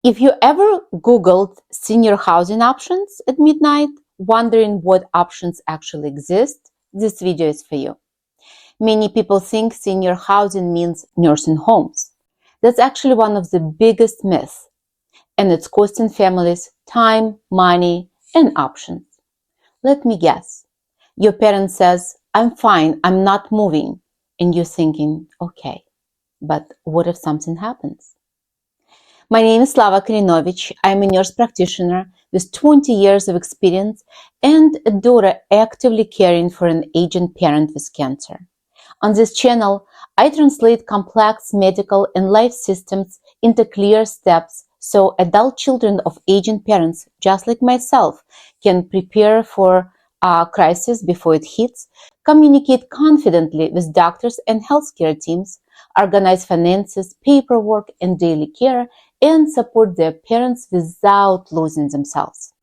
If you ever Googled senior housing options at midnight, wondering what options actually exist, this video is for you. Many people think senior housing means nursing homes. That's actually one of the biggest myths, and it's costing families time, money, and options. Let me guess. Your parent says, "I'm fine, I'm not moving," and you're thinking, okay, but what if something happens? My name is Slava Kreynovich. I'm a nurse practitioner with 20 years of experience and a daughter actively caring for an aging parent with cancer. On this channel, I translate complex medical and life systems into clear steps so adult children of aging parents, just like myself, can prepare for a crisis before it hits, communicate confidently with doctors and healthcare teams, organize finances, paperwork, and daily care, and support their parents without losing themselves.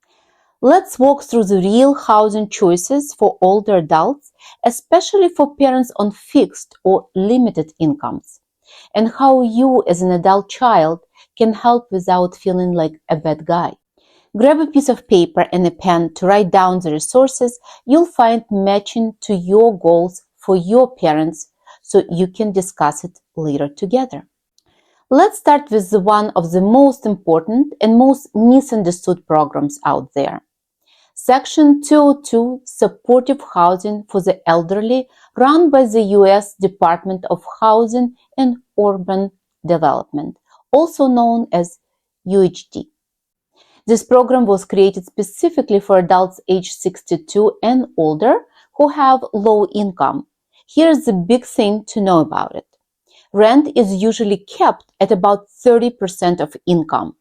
Let's walk through the real housing choices for older adults, especially for parents on fixed or limited incomes, and how you as an adult child can help without feeling like a bad guy. Grab a piece of paper and a pen to write down the resources you'll find matching to your goals for your parents so you can discuss it later together. Let's start with one of the most important and most misunderstood programs out there. Section 202, Supportive Housing for the Elderly, run by the U.S. Department of Housing and Urban Development, also known as UHD. This program was created specifically for adults aged 62 and older who have low income. Here's the big thing to know about it. Rent is usually kept at about 30% of income.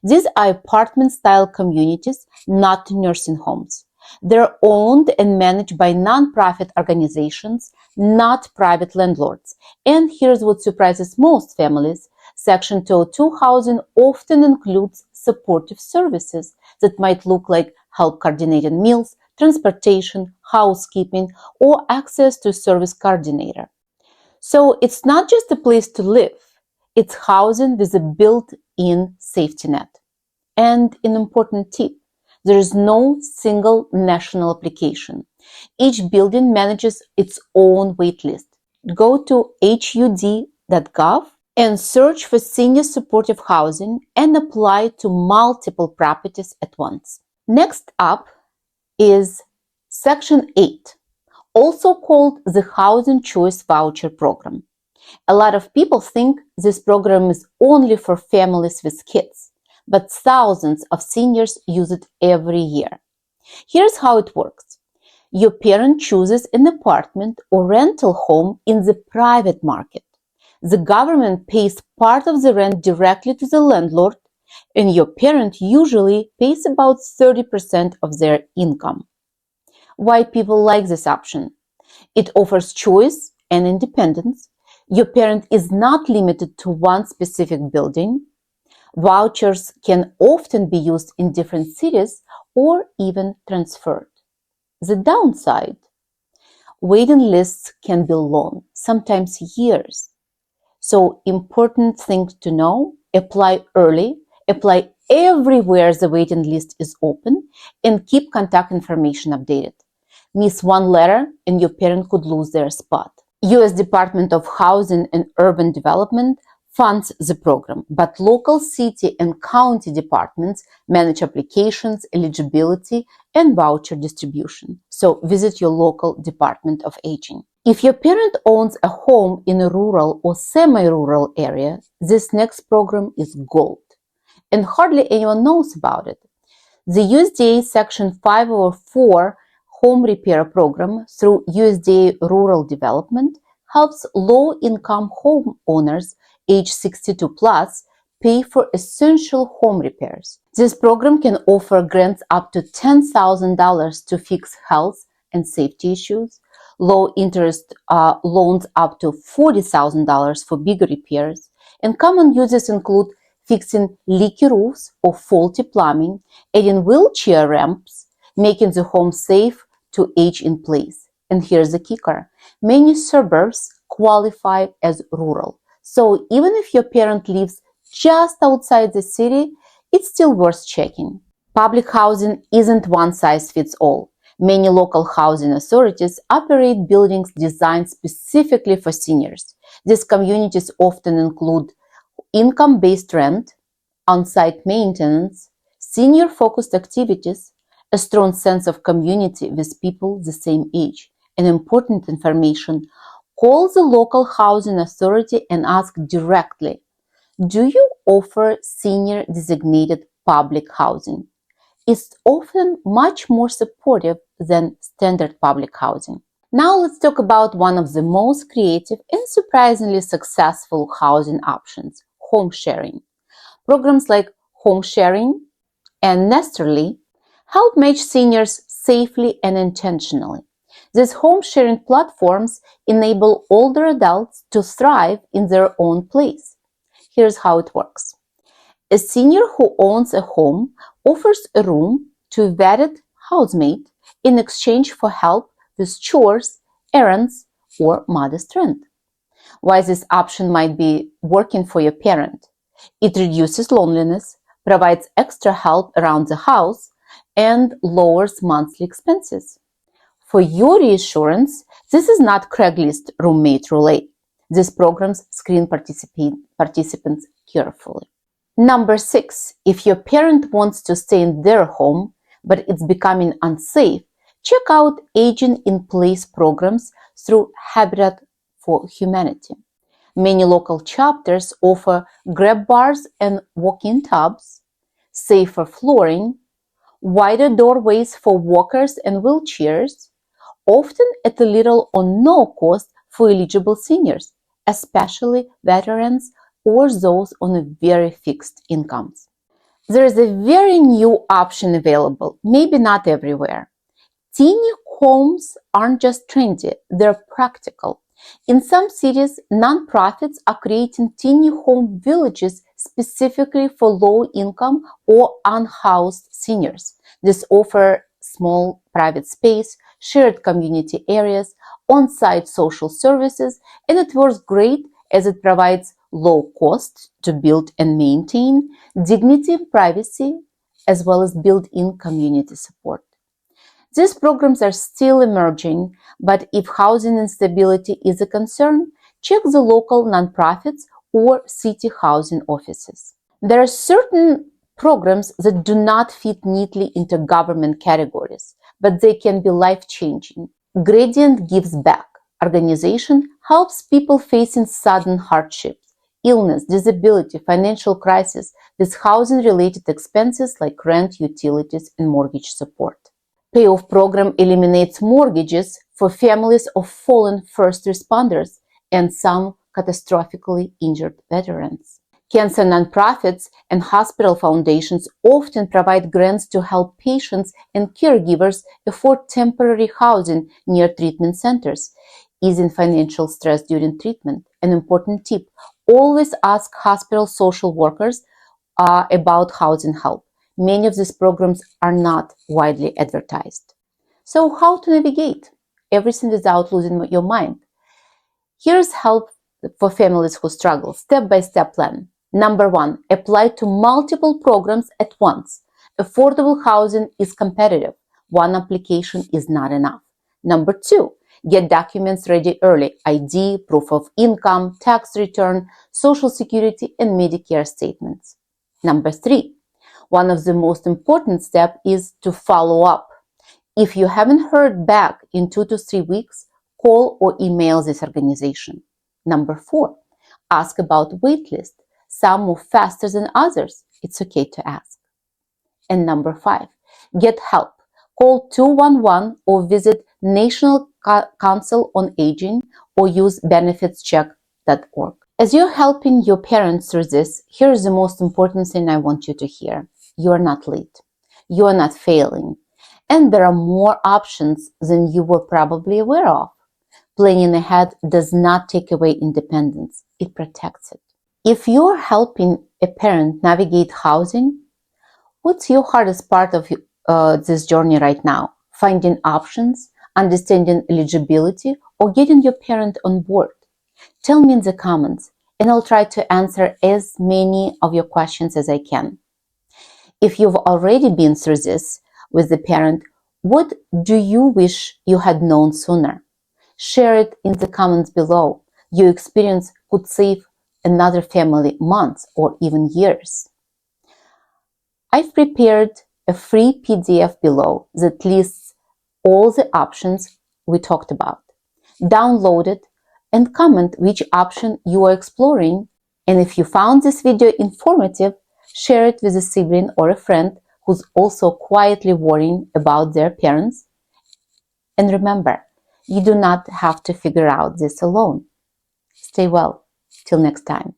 These are apartment-style communities, not nursing homes. They're owned and managed by nonprofit organizations, not private landlords. And here's what surprises most families. Section 202 housing often includes supportive services that might look like help coordinating meals, transportation, housekeeping, or access to a service coordinator. So it's not just a place to live, it's housing with a built-in safety net. And an important tip, there is no single national application. Each building manages its own waitlist. Go to hud.gov and search for senior supportive housing and apply to multiple properties at once. Next up is Section 8. Also called the Housing Choice Voucher Program. A lot of people think this program is only for families with kids, but thousands of seniors use it every year. Here's how it works. Your parent chooses an apartment or rental home in the private market. The government pays part of the rent directly to the landlord, and your parent usually pays about 30% of their income. Why people like this option? It offers choice and independence. Your parent is not limited to one specific building. Vouchers can often be used in different cities or even transferred. The downside: waiting lists can be long, sometimes years. So important thing to know, apply early, apply everywhere the waiting list is open, and keep contact information updated. Miss one letter and your parent could lose their spot. U.S. Department of Housing and Urban Development funds the program, but local city and county departments manage applications, eligibility, and voucher distribution. So visit your local Department of Aging. If your parent owns a home in a rural or semi-rural area, this next program is gold, and hardly anyone knows about it. The USDA Section 504 Home Repair Program through USDA Rural Development helps low-income homeowners age 62 plus pay for essential home repairs. This program can offer grants up to $10,000 to fix health and safety issues, low-interest loans up to $40,000 for bigger repairs, and common uses include fixing leaky roofs or faulty plumbing, adding wheelchair ramps, making the home safe to age in place. And here's the kicker. Many suburbs qualify as rural. So even if your parent lives just outside the city, it's still worth checking. Public housing isn't one size fits all. Many local housing authorities operate buildings designed specifically for seniors. These communities often include income-based rent, on-site maintenance, senior-focused activities, a strong sense of community with people the same age, and important information. Call the local housing authority and ask directly, do you offer senior designated public housing? It's often much more supportive than standard public housing. Now let's talk about one of the most creative and surprisingly successful housing options, home sharing. Programs like home sharing and Nesterly help match seniors safely and intentionally. These home sharing platforms enable older adults to thrive in their own place. Here's how it works. A senior who owns a home offers a room to a vetted housemate in exchange for help with chores, errands, or modest rent. Why this option might be working for your parent? It reduces loneliness, provides extra help around the house, and lowers monthly expenses. For your reassurance, this is not Craigslist roommate roulette. These programs screen participants carefully. Number 6, if your parent wants to stay in their home, but it's becoming unsafe, check out aging-in-place programs through Habitat for Humanity. Many local chapters offer grab bars and walk-in tubs, safer flooring, wider doorways for walkers and wheelchairs, often at a little or no cost for eligible seniors, especially veterans or those on very fixed incomes. There is a very new option available, maybe not everywhere. Teeny homes aren't just trendy, they're practical. In some cities, nonprofits are creating teeny home villages specifically for low-income or unhoused seniors. These offer small private space, shared community areas, on-site social services, and it works great as it provides low cost to build and maintain, dignity and privacy, as well as built-in community support. These programs are still emerging, but if housing instability is a concern, check the local nonprofits or city housing offices. There are certain programs that do not fit neatly into government categories, but they can be life-changing. Gradient Gives Back organization helps people facing sudden hardships, illness, disability, financial crisis with housing-related expenses like rent, utilities, and mortgage support. Payoff program eliminates mortgages for families of fallen first responders and some catastrophically injured veterans. Cancer nonprofits and hospital foundations often provide grants to help patients and caregivers afford temporary housing near treatment centers, easing financial stress during treatment. An important tip: always ask hospital social workers about housing help. Many of these programs are not widely advertised. So how to navigate everything without losing your mind? Here's help for families who struggle. Step-by-step plan. Number 1, apply to multiple programs at once. Affordable housing is competitive. One application is not enough. Number 2, get documents ready early. ID, proof of income, tax return, Social Security, and Medicare statements. Number 3, one of the most important steps is to follow up. If you haven't heard back in 2 to 3 weeks, call or email this organization. Number 4, ask about waitlist. Some move faster than others. It's okay to ask. And number 5, get help. Call 211 or visit National Council on Aging or use benefitscheck.org. As you're helping your parents through this, here's the most important thing I want you to hear. You are not late. You are not failing. And there are more options than you were probably aware of. Planning ahead does not take away independence. It protects it. If you're helping a parent navigate housing, what's your hardest part of this journey right now? Finding options, understanding eligibility, or getting your parent on board? Tell me in the comments. and I'll try to answer as many of your questions as I can. If you've already been through this with the parent, what do you wish you had known sooner? Share it in the comments below. Your experience could save another family months or even years. I've prepared a free PDF below that lists all the options we talked about. Download it and comment which option you are exploring. And if you found this video informative, share it with a sibling or a friend who's also quietly worrying about their parents. And remember, you do not have to figure out this alone. Stay well. Till next time.